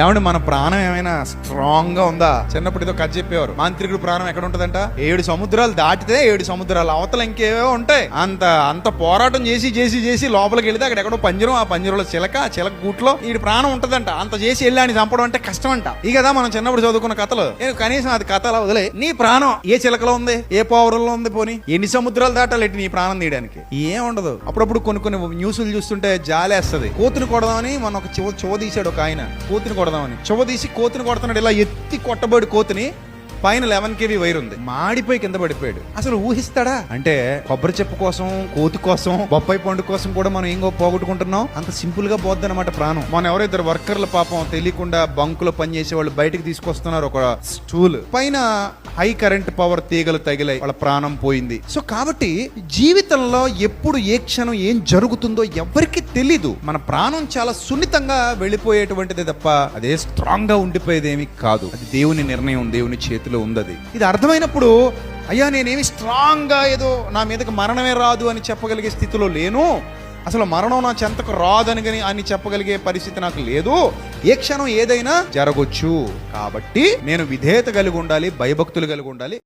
ఏమంటే మన ప్రాణం ఏమైనా స్ట్రాంగ్ గా ఉందా? చిన్నప్పుడు ఏదో కథ చెప్పేవారు, మాంత్రికుడు ప్రాణం ఎక్కడ ఉంటదంట, 7 సముద్రాలు దాటితే 7 సముద్రాలు అవతల ఇంకేవో ఉంటాయి. అంత పోరాటం చేసి లోపలికి వెళితే అక్కడ ఎక్కడో పంజరం, ఆ పంజరంలో చిలక గూట్లో ఈ ప్రాణం ఉంటదంట. అంత చేసి వెళ్ళి అని చంపడం అంటే కష్టం అంట. ఈ కదా మనం చిన్నప్పుడు చదువుకున్న కథలు. కనీసం అది కథలా వదిలే, నీ ప్రాణం ఏ చిలకలో ఉంది, ఏ పోవరంలో ఉంది, పోని ఎన్ని సముద్రాలు దాటాలి నీ ప్రాణం తీయడానికి? ఏం ఉండదు. అప్పుడప్పుడు కొన్ని న్యూస్లు చూస్తుంటే జాలేస్తుంది. కోతిని కొడదామని మన ఒక చెవ తీశాడు ఒక ఆయన, కోతిని కొడదామని చెవ తీసి కోతిని కొడుతున్నాడు. ఇలా ఎత్తి కొట్టబడి కోతిని పైన 11 kV వైర్ ఉంది, మాడిపోయి కింద పడిపోయాడు. అసలు ఊహిస్తాడా? అంటే కొబ్బరి చెప్పు కోసం, కోతి కోసం, బొప్పాయి పండు కోసం కూడా మనం ఏం పోగొట్టుకుంటున్నాం. అంత సింపుల్ గా పోద్ది అనమాట ప్రాణం. మన ఎవరో 2 వర్కర్ల పాపం తెలియకుండా బంకులో పనిచేసే వాళ్ళు బయటకు తీసుకొస్తున్నారు ఒక స్టూల్ పైన హై కరెంట్ పవర్ తీగలు తగిలాయి, వాళ్ళ ప్రాణం పోయింది. సో కాబట్టి జీవితంలో ఎప్పుడు ఏ క్షణం ఏం జరుగుతుందో ఎవరికి తెలీదు. మన ప్రాణం చాలా సున్నితంగా వెళ్ళిపోయేటువంటిది తప్ప అదే స్ట్రాంగ్ గా ఉండిపోయేదేమి కాదు. అది దేవుని నిర్ణయం, దేవుని చేతిలో ఉంది. ఇది అర్థమైనప్పుడు అయ్యా నేనేమి స్ట్రాంగ్ గా ఏదో నా మీదకి మరణమే రాదు అని చెప్పగలిగే స్థితిలో లేను, అసలు మరణం నా చెంతకు రాదని అని చెప్పగలిగే పరిస్థితి నాకు లేదు. ఏ క్షణం ఏదైనా జరగొచ్చు. కాబట్టి నేను విధేయత కలిగి ఉండాలి, భయభక్తులు కలిగి ఉండాలి.